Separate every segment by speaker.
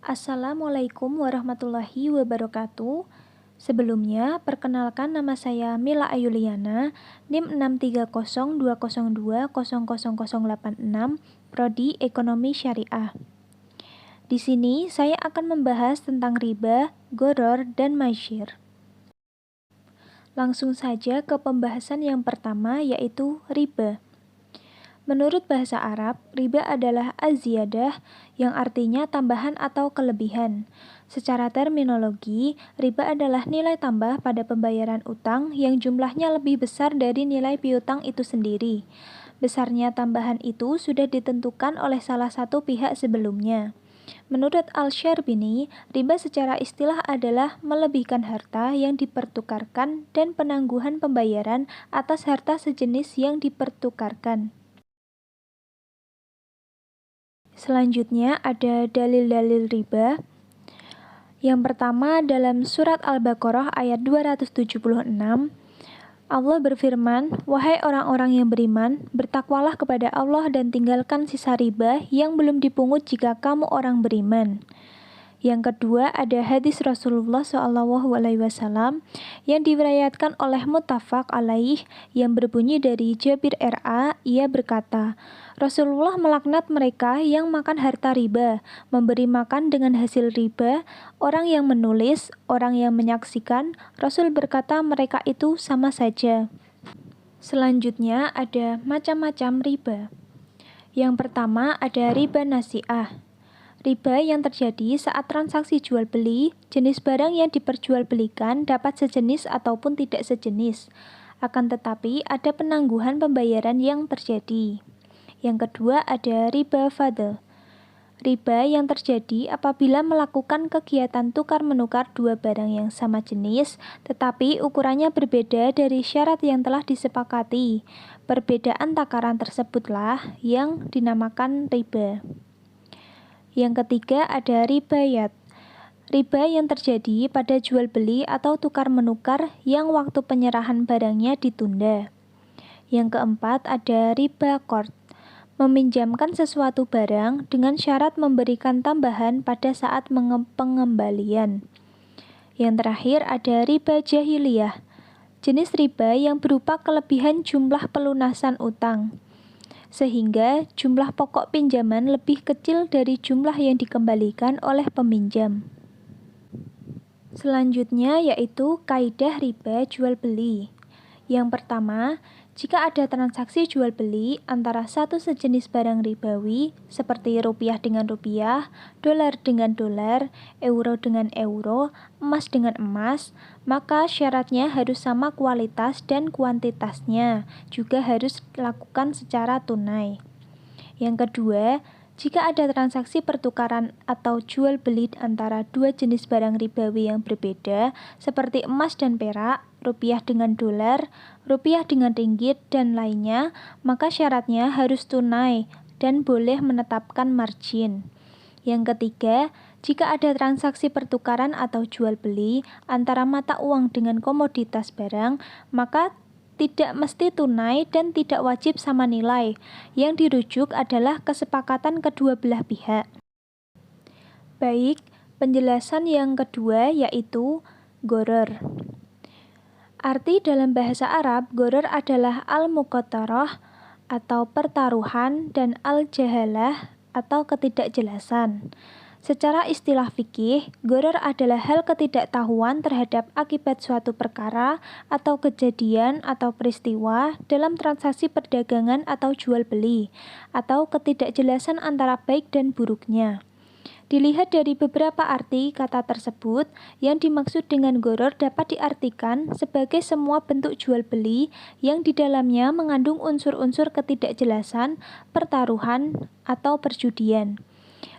Speaker 1: Assalamualaikum warahmatullahi wabarakatuh. Sebelumnya, perkenalkan nama saya Mila Ayuliana, NIM 63020020086, Prodi Ekonomi Syariah. Di sini saya akan membahas tentang riba, gharar, dan maisir. Langsung saja ke pembahasan yang pertama, yaitu riba. Menurut bahasa Arab, riba adalah az-ziyadah yang artinya tambahan atau kelebihan. Secara terminologi, riba adalah nilai tambah pada pembayaran utang yang jumlahnya lebih besar dari nilai piutang itu sendiri. Besarnya tambahan itu sudah ditentukan oleh salah satu pihak sebelumnya. Menurut Al-Syarbini, riba secara istilah adalah melebihkan harta yang dipertukarkan dan penangguhan pembayaran atas harta sejenis yang dipertukarkan. Selanjutnya ada dalil-dalil riba. Yang pertama dalam surat Al-Baqarah ayat 276, Allah berfirman, "Wahai orang-orang yang beriman, bertakwalah kepada Allah dan tinggalkan sisa riba yang belum dipungut jika kamu orang beriman." Yang kedua ada hadis Rasulullah SAW yang diriwayatkan oleh Muttafaq alaih yang berbunyi dari Jabir RA, ia berkata, Rasulullah melaknat mereka yang makan harta riba, memberi makan dengan hasil riba, orang yang menulis, orang yang menyaksikan. Rasul berkata mereka itu sama saja. Selanjutnya ada macam-macam riba. Yang pertama ada riba nasi'ah. Riba yang terjadi saat transaksi jual beli, jenis barang yang diperjualbelikan dapat sejenis ataupun tidak sejenis. Akan tetapi ada penangguhan pembayaran yang terjadi. Yang kedua ada riba fadl. Riba yang terjadi apabila melakukan kegiatan tukar-menukar dua barang yang sama jenis, tetapi ukurannya berbeda dari syarat yang telah disepakati. Perbedaan takaran tersebutlah yang dinamakan riba. Yang ketiga ada ribayat. Riba yang terjadi pada jual beli atau tukar menukar yang waktu penyerahan barangnya ditunda. Yang keempat ada riba qard. Meminjamkan sesuatu barang dengan syarat memberikan tambahan pada saat pengembalian. Yang terakhir ada riba jahiliyah. Jenis riba yang berupa kelebihan jumlah pelunasan utang, sehingga jumlah pokok pinjaman lebih kecil dari jumlah yang dikembalikan oleh peminjam. Selanjutnya yaitu kaidah riba jual beli. Yang pertama, jika ada transaksi jual beli antara satu sejenis barang ribawi seperti rupiah dengan rupiah, dolar dengan dolar, euro dengan euro, emas dengan emas, maka syaratnya harus sama kualitas dan kuantitasnya, juga harus dilakukan secara tunai. Yang kedua, jika ada transaksi pertukaran atau jual beli antara dua jenis barang ribawi yang berbeda, seperti emas dan perak, rupiah dengan dolar, rupiah dengan ringgit, dan lainnya, maka syaratnya harus tunai dan boleh menetapkan margin. Yang ketiga, jika ada transaksi pertukaran atau jual beli antara mata uang dengan komoditas barang, maka tidak mesti tunai dan tidak wajib sama nilai. Yang dirujuk adalah kesepakatan kedua belah pihak. Baik, penjelasan yang kedua yaitu gharar. Arti dalam bahasa Arab, gharar adalah al-muqatarah atau pertaruhan dan al-jahalah atau ketidakjelasan. Secara istilah fikih, gharar adalah hal ketidaktahuan terhadap akibat suatu perkara atau kejadian atau peristiwa dalam transaksi perdagangan atau jual beli, atau ketidakjelasan antara baik dan buruknya. Dilihat dari beberapa arti kata tersebut, yang dimaksud dengan gharar dapat diartikan sebagai semua bentuk jual beli yang di dalamnya mengandung unsur-unsur ketidakjelasan, pertaruhan, atau perjudian.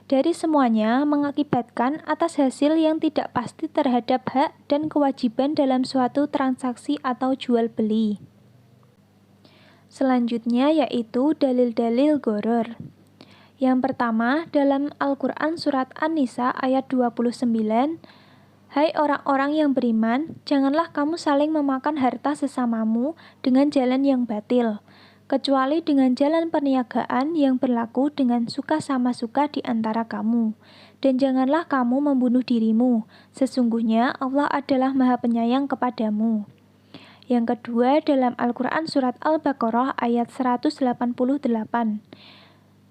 Speaker 1: Dari semuanya mengakibatkan atas hasil yang tidak pasti terhadap hak dan kewajiban dalam suatu transaksi atau jual beli. Selanjutnya yaitu dalil-dalil gharar. Yang pertama dalam Al-Quran surat An-Nisa ayat 29, Hai orang-orang yang beriman, janganlah kamu saling memakan harta sesamamu dengan jalan yang batil. kecuali dengan jalan perniagaan yang berlaku dengan suka sama suka di antara kamu. Dan janganlah kamu membunuh dirimu, sesungguhnya Allah adalah Maha Penyayang kepadamu. Yang kedua dalam Al-Quran Surat Al-Baqarah ayat 188.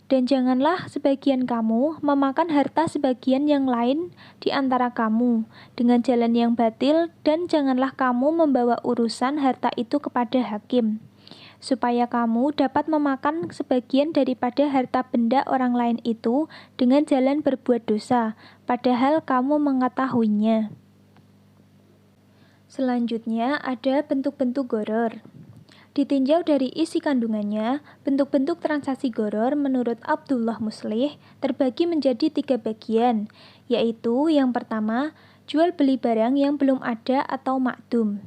Speaker 1: Dan janganlah sebagian kamu memakan harta sebagian yang lain di antara kamu dengan jalan yang batil, dan janganlah kamu membawa urusan harta itu kepada hakim, supaya kamu dapat memakan sebagian daripada harta benda orang lain itu dengan jalan berbuat dosa, padahal kamu mengetahuinya. Selanjutnya ada bentuk-bentuk gharar. Ditinjau dari isi kandungannya, bentuk-bentuk transaksi gharar menurut Abdullah Muslih terbagi menjadi 3 bagian, yaitu yang pertama, jual beli barang yang belum ada atau ma'dum.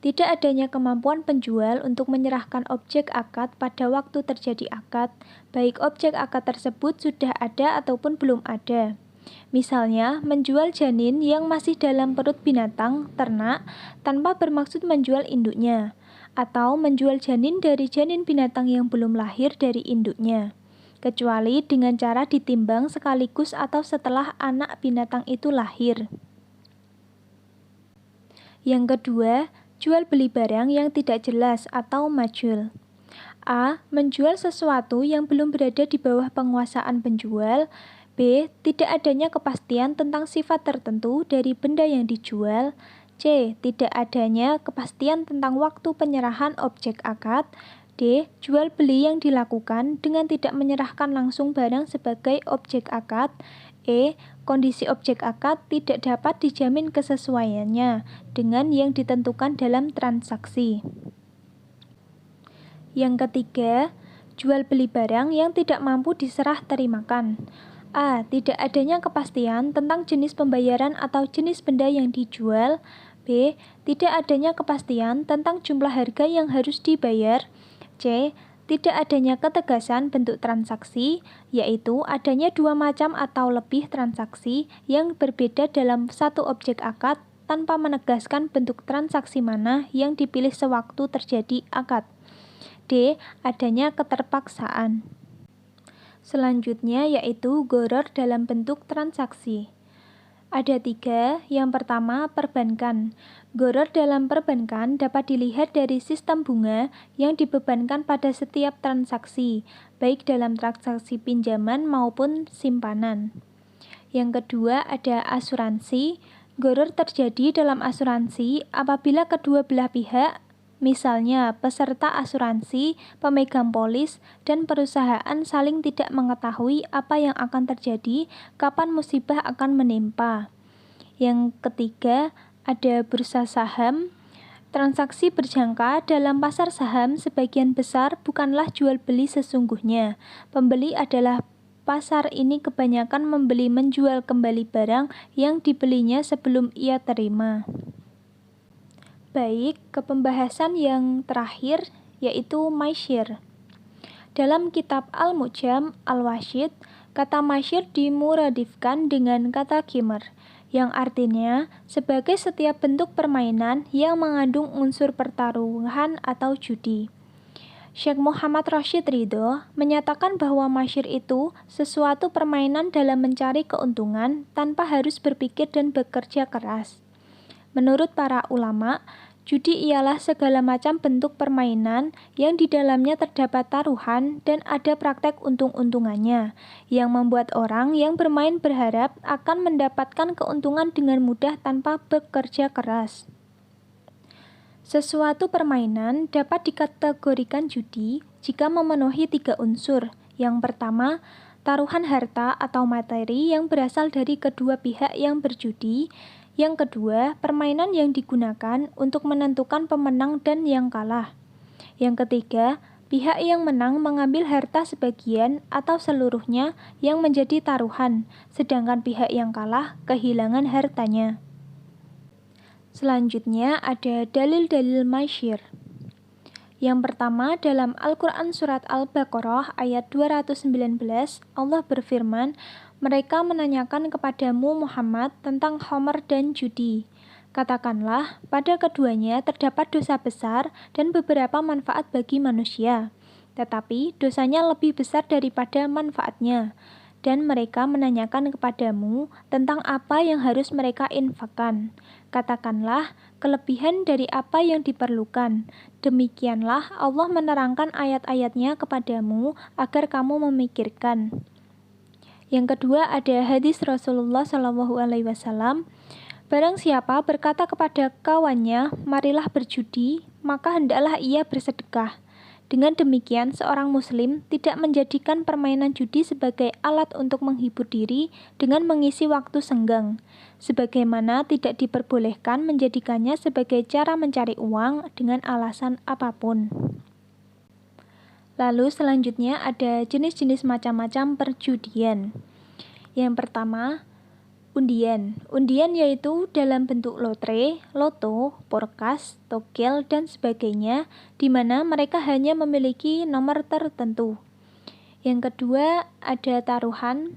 Speaker 1: Tidak adanya kemampuan penjual untuk menyerahkan objek akad pada waktu terjadi akad, baik objek akad tersebut sudah ada ataupun belum ada. Misalnya, menjual janin yang masih dalam perut binatang ternak tanpa bermaksud menjual induknya, atau menjual janin dari janin binatang yang belum lahir dari induknya, kecuali dengan cara ditimbang sekaligus atau setelah anak binatang itu lahir. Yang kedua, jual beli barang yang tidak jelas atau majhul. A. Menjual sesuatu yang belum berada di bawah penguasaan penjual. B. Tidak adanya kepastian tentang sifat tertentu dari benda yang dijual. C. Tidak adanya kepastian tentang waktu penyerahan objek akad. D. Jual beli yang dilakukan dengan tidak menyerahkan langsung barang sebagai objek akad. E. Kondisi objek akad tidak dapat dijamin kesesuaiannya dengan yang ditentukan dalam transaksi. Yang ketiga, jual beli barang yang tidak mampu diserah terimakan. A. Tidak adanya kepastian tentang jenis pembayaran atau jenis benda yang dijual. B. Tidak adanya kepastian tentang jumlah harga yang harus dibayar. C. Tidak adanya ketegasan bentuk transaksi, yaitu adanya 2 macam atau lebih transaksi yang berbeda dalam satu objek akad tanpa menegaskan bentuk transaksi mana yang dipilih sewaktu terjadi akad. D. Adanya keterpaksaan. Selanjutnya yaitu gharar dalam bentuk transaksi. Ada 3. Yang pertama, perbankan. Gharar dalam perbankan dapat dilihat dari sistem bunga yang dibebankan pada setiap transaksi, baik dalam transaksi pinjaman maupun simpanan. Yang kedua, ada asuransi. Gharar terjadi dalam asuransi apabila kedua belah pihak, misalnya peserta asuransi, pemegang polis, dan perusahaan saling tidak mengetahui apa yang akan terjadi, kapan musibah akan menimpa. Yang ketiga, ada bursa saham. Transaksi berjangka dalam pasar saham sebagian besar bukanlah jual beli sesungguhnya. Pembeli adalah pasar ini kebanyakan membeli menjual kembali barang yang dibelinya sebelum ia terima. Baik, ke pembahasan yang terakhir, yaitu maisir. Dalam kitab Al-Mu'jam Al-Wasyid, kata maisir dimuradifkan dengan kata qimar, yang artinya sebagai setiap bentuk permainan yang mengandung unsur pertaruhan atau judi. Syekh Muhammad Rashid Ridho menyatakan bahwa maisir itu sesuatu permainan dalam mencari keuntungan tanpa harus berpikir dan bekerja keras. Menurut para ulama, judi ialah segala macam bentuk permainan yang di dalamnya terdapat taruhan dan ada praktek untung-untungannya, yang membuat orang yang bermain berharap akan mendapatkan keuntungan dengan mudah tanpa bekerja keras. Sesuatu permainan dapat dikategorikan judi jika memenuhi 3 unsur. Yang pertama, taruhan harta atau materi yang berasal dari kedua pihak yang berjudi. Yang kedua, permainan yang digunakan untuk menentukan pemenang dan yang kalah. Yang ketiga, pihak yang menang mengambil harta sebagian atau seluruhnya yang menjadi taruhan, sedangkan pihak yang kalah kehilangan hartanya. Selanjutnya ada dalil-dalil maisir. Yang pertama, dalam Al-Quran Surat Al-Baqarah ayat 219, Allah berfirman, "Mereka menanyakan kepadamu Muhammad tentang khamar dan judi. Katakanlah, pada keduanya terdapat dosa besar dan beberapa manfaat bagi manusia. tetapi dosanya lebih besar daripada manfaatnya, dan mereka menanyakan kepadamu tentang apa yang harus mereka infakkan. Katakanlah, kelebihan dari apa yang diperlukan. Demikianlah Allah menerangkan ayat-ayatnya kepadamu agar kamu memikirkan. Yang kedua ada hadis Rasulullah SAW. Barang siapa berkata kepada kawannya, marilah berjudi, maka hendaklah ia bersedekah. Dengan demikian, seorang muslim tidak menjadikan permainan judi sebagai alat untuk menghibur diri dengan mengisi waktu senggang, sebagaimana tidak diperbolehkan menjadikannya sebagai cara mencari uang dengan alasan apapun. Lalu selanjutnya ada jenis-jenis macam-macam perjudian. Yang pertama, undian. Undian yaitu dalam bentuk lotre, loto, porkas, togel, dan sebagainya, di mana mereka hanya memiliki nomor tertentu. Yang kedua, ada taruhan.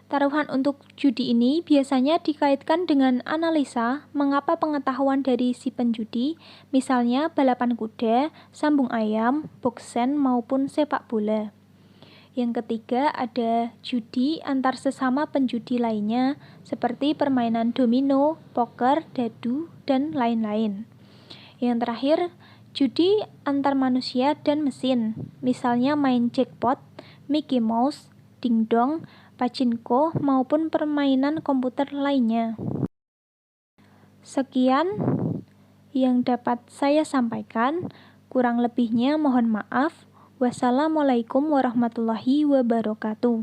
Speaker 1: Taruhan untuk judi ini biasanya dikaitkan dengan analisa mengapa pengetahuan dari si penjudi, misalnya balapan kuda, sambung ayam, boksen, maupun sepak bola. Yang ketiga ada judi antar sesama penjudi lainnya seperti permainan domino, poker, dadu, dan lain-lain. Yang terakhir, judi antar manusia dan mesin, misalnya main jackpot, Mickey Mouse, dingdong, pachinko, maupun permainan komputer lainnya. Sekian yang dapat saya sampaikan, kurang lebihnya mohon maaf. Wassalamualaikum warahmatullahi wabarakatuh.